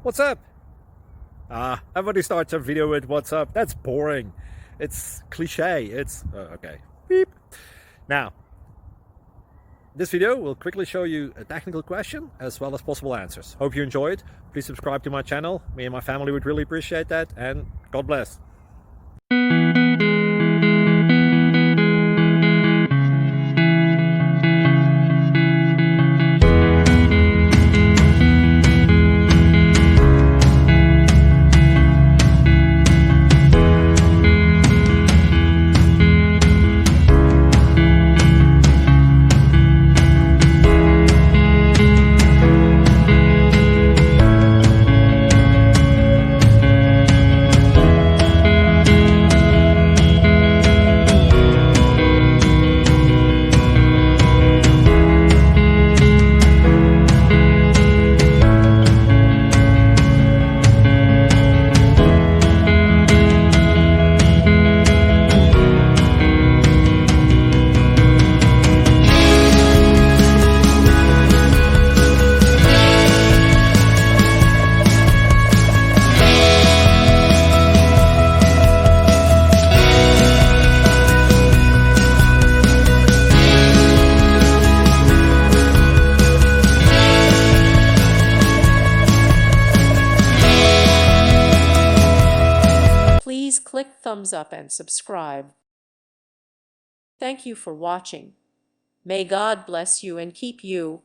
What's up? Everybody starts a video with what's up. That's boring. It's cliche. It's okay. Beep. Now, this video will quickly show you a technical question as well as possible answers. Hope you enjoyed. Please subscribe to my channel. Me and my family would really appreciate that, and God bless. Please click thumbs up and subscribe. Thank you for watching. May God bless you and keep you.